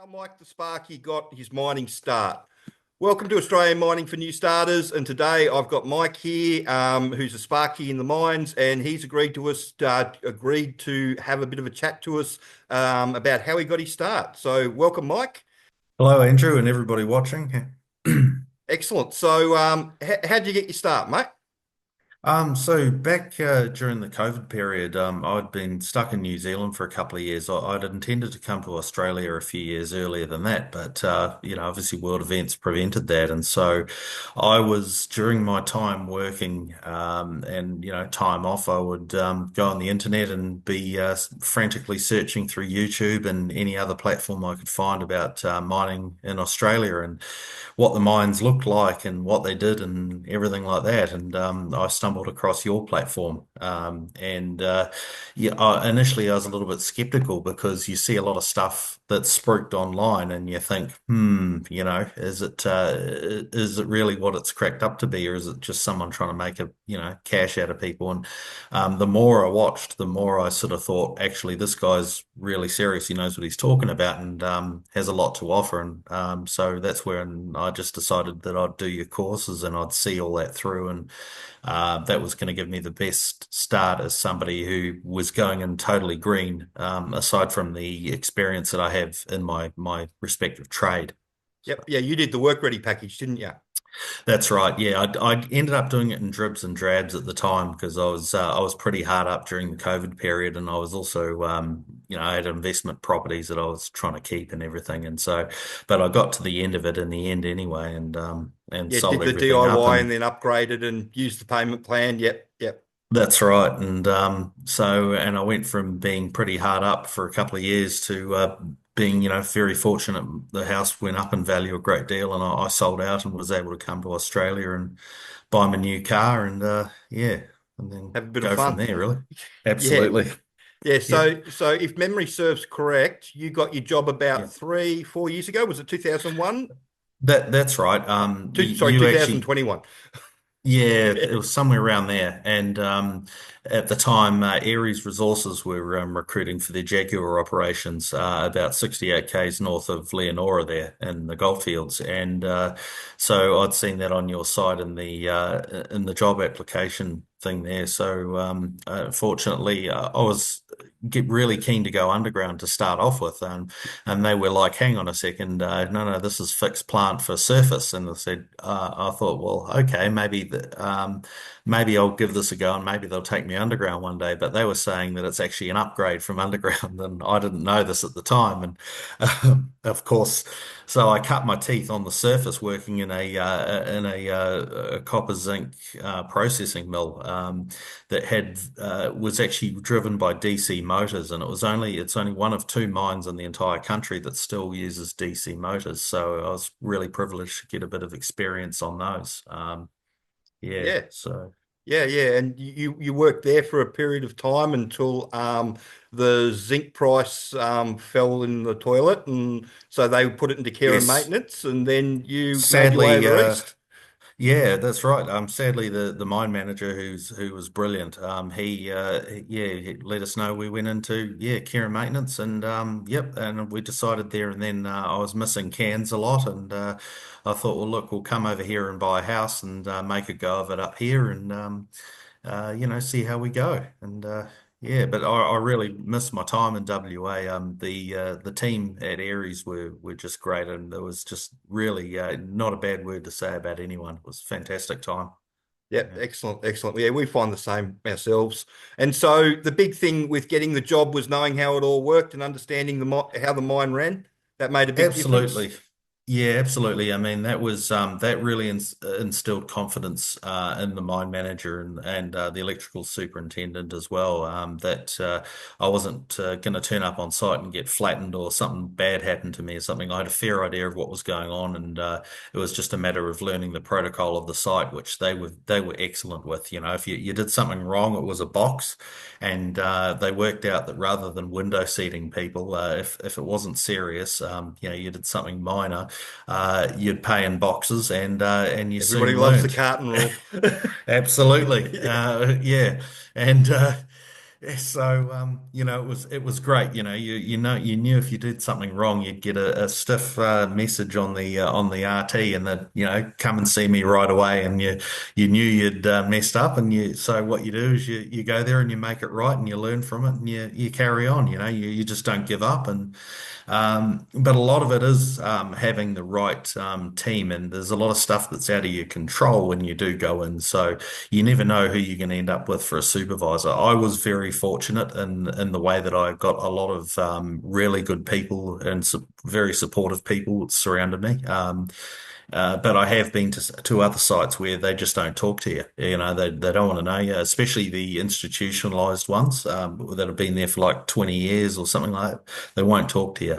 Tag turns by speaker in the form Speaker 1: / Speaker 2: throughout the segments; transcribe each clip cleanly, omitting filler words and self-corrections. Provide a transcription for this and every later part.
Speaker 1: How Mike the Sparky got his mining start. Welcome to Australian Mining for New Starters. And today I've got Mike here, who's a Sparky in the mines, and he's agreed to have a bit of a chat to us about how he got his start. So welcome, Mike.
Speaker 2: Hello, Andrew, and everybody watching.
Speaker 1: Excellent. So how'd you get your start, mate?
Speaker 2: So back during the COVID period, I'd been stuck in New Zealand for a couple of years. I'd intended to come to Australia a few years earlier than that, but obviously world events prevented that, and so I was during my time working and time off, I would go on the internet and be frantically searching through YouTube and any other platform I could find about mining in Australia and what the mines looked like and what they did and everything like that. And I stumbled across your platform. Initially I was a little bit skeptical because you see a lot of stuff that's spruiked online and you think, is it really what it's cracked up to be, or is it just someone trying to make cash out of people? And the more I watched, the more I sort of thought, actually, this guy's really serious. He knows what he's talking about and has a lot to offer. And so that's when I just decided that I'd do your courses and I'd see all that through. And that was going to give me the best start as somebody who was going in totally green, aside from the experience that I have in my respective trade.
Speaker 1: Yep. Yeah, you did the work ready package, didn't you?
Speaker 2: That's right. Yeah, I ended up doing it in dribs and drabs at the time because I was pretty hard up during the COVID period, and I was also I had investment properties that I was trying to keep and everything, and so but I got to the end of it in the end anyway, and
Speaker 1: Yeah,
Speaker 2: sold
Speaker 1: did the
Speaker 2: everything up.
Speaker 1: DIY and
Speaker 2: And
Speaker 1: then upgraded and used the payment plan. Yep. Yep.
Speaker 2: that's right. And and I went from being pretty hard up for a couple of years to being, very fortunate. The house went up in value a great deal, and I sold out and was able to come to Australia and buy my new car, and and then
Speaker 1: Have a bit of
Speaker 2: go from
Speaker 1: fun.
Speaker 2: there, really.
Speaker 1: Yeah.
Speaker 2: Absolutely.
Speaker 1: Yeah,
Speaker 2: Yep.
Speaker 1: so if memory serves correct, you got your job
Speaker 2: Yeah.
Speaker 1: about 3, 4 years ago. Was it 2001?
Speaker 2: That's right.
Speaker 1: Sorry,
Speaker 2: You actually
Speaker 1: 2021.
Speaker 2: Yeah,
Speaker 1: Yeah.
Speaker 2: it was somewhere around there. And at the time, Aries Resources were recruiting for their Jaguar operations about 68 k's north of Leonora there in the goldfields. And so I'd seen that on your site in the job application thing there. So fortunately, I was really keen to go underground to start off with. And they were like, hang on a second, no, this is fixed plant for surface. And I said, I thought, well, okay, maybe I'll give this a go and maybe they'll take me underground one day. But they were saying that it's actually an upgrade from underground, and I didn't know this at the time. And of course, so I cut my teeth on the surface working in a copper zinc processing mill that had was actually driven by DC motors, and it's only one of two mines in the entire country that still uses DC motors. So I was really privileged to get a bit of experience on those. Yeah,
Speaker 1: Yeah.
Speaker 2: so
Speaker 1: Yeah, yeah. And you worked there for a period of time until the zinc price fell in the toilet, and so they put it into care and
Speaker 2: yes,
Speaker 1: maintenance, and then you made your way
Speaker 2: sadly,
Speaker 1: over east.
Speaker 2: yeah, that's right. Sadly, the mine manager who was brilliant. He let us know. We went into care and maintenance, and yep, and we decided there and then I was missing cans a lot, and I thought, well, look, we'll come over here and buy a house and make a go of it up here, and see how we go. And yeah, but I really missed my time in WA. The team at Aries were just great, and there was just really not a bad word to say about anyone. It was a fantastic time.
Speaker 1: Yeah,
Speaker 2: Yeah.
Speaker 1: excellent, excellent. Yeah, we find the same ourselves. And so the big thing with getting the job was knowing how it all worked and understanding how the mine ran. That made a big difference.
Speaker 2: Absolutely. Yeah, absolutely. I mean, that really instilled confidence in the mine manager and the electrical superintendent as well. That I wasn't going to turn up on site and get flattened or something bad happened to me or something. I had a fair idea of what was going on, and it was just a matter of learning the protocol of the site, which they were excellent with. If you did something wrong, it was a box. And they worked out that rather than window seating people, if it wasn't serious, you did something minor, you'd pay in boxes, and you
Speaker 1: Everybody
Speaker 2: soon
Speaker 1: loves the
Speaker 2: learned.
Speaker 1: carton rule.
Speaker 2: Absolutely,
Speaker 1: Yeah.
Speaker 2: yeah, and So it was great. You knew if you did something wrong, you'd get a stiff message on the RT, and that come and see me right away. And you knew you'd messed up, and so what you do is you go there and you make it right, and you learn from it, and you carry on. You just don't give up. But a lot of it is having the right team, and there's a lot of stuff that's out of your control when you do go in. So you never know who you're going to end up with for a supervisor. I was very fortunate in the way that I got a lot of really good people and very supportive people surrounded me. But I have been to other sites where they just don't talk to you. They don't want to know you, especially the institutionalized ones that have been there for like 20 years or something like that. They won't talk to you.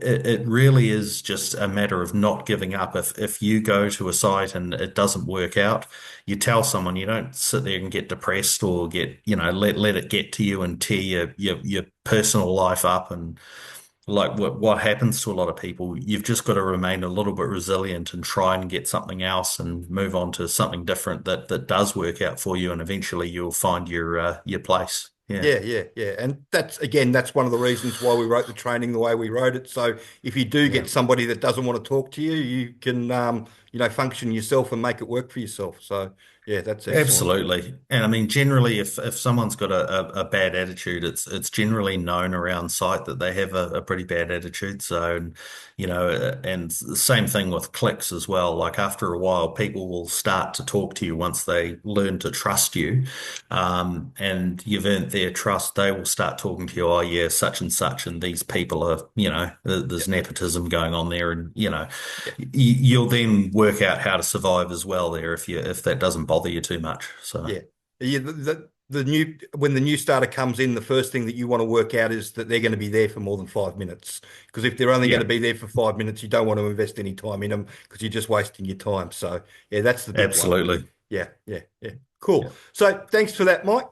Speaker 2: It really is just a matter of not giving up. If you go to a site and it doesn't work out, you tell someone. You don't sit there and get depressed or let it get to you and tear your personal life up. And like what happens to a lot of people, you've just got to remain a little bit resilient and try and get something else and move on to something different that does work out for you, and eventually you'll find your place. Yeah.
Speaker 1: Yeah. And that's one of the reasons why we wrote the training the way we wrote it. So if you do
Speaker 2: Yeah.
Speaker 1: get somebody that doesn't want to talk to you, you can, function yourself and make it work for yourself. So yeah, that's excellent.
Speaker 2: Absolutely. And I mean, generally, if someone's got a bad attitude, it's generally known around site that they have a pretty bad attitude. So, and the same thing with clicks as well. Like after a while, people will start to talk to you once they learn to trust you. And you've earned their trust. They will start talking to you, oh yeah, such and such, and these people are,
Speaker 1: Yeah,
Speaker 2: there's nepotism going on there, and
Speaker 1: yeah,
Speaker 2: you'll then work out how to survive as well there if that doesn't bother you too much. So
Speaker 1: yeah. Yeah, the new when the new starter comes in, the first thing that you want to work out is that they're going to be there for more than 5 minutes. Because if they're only going
Speaker 2: yeah,
Speaker 1: to be there for 5 minutes, you don't want to invest any time in them because you're just wasting your time. So yeah, that's the big one.
Speaker 2: absolutely.
Speaker 1: Yeah. Cool.
Speaker 2: Yeah,
Speaker 1: So thanks for that, Mike.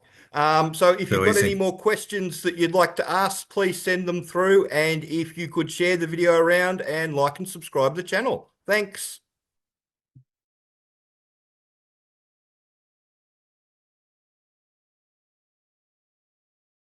Speaker 1: So if you've
Speaker 2: too
Speaker 1: got any
Speaker 2: easy.
Speaker 1: more questions that you'd like to ask, please send them through. And if you could share the video around and like and subscribe to the channel. Thanks.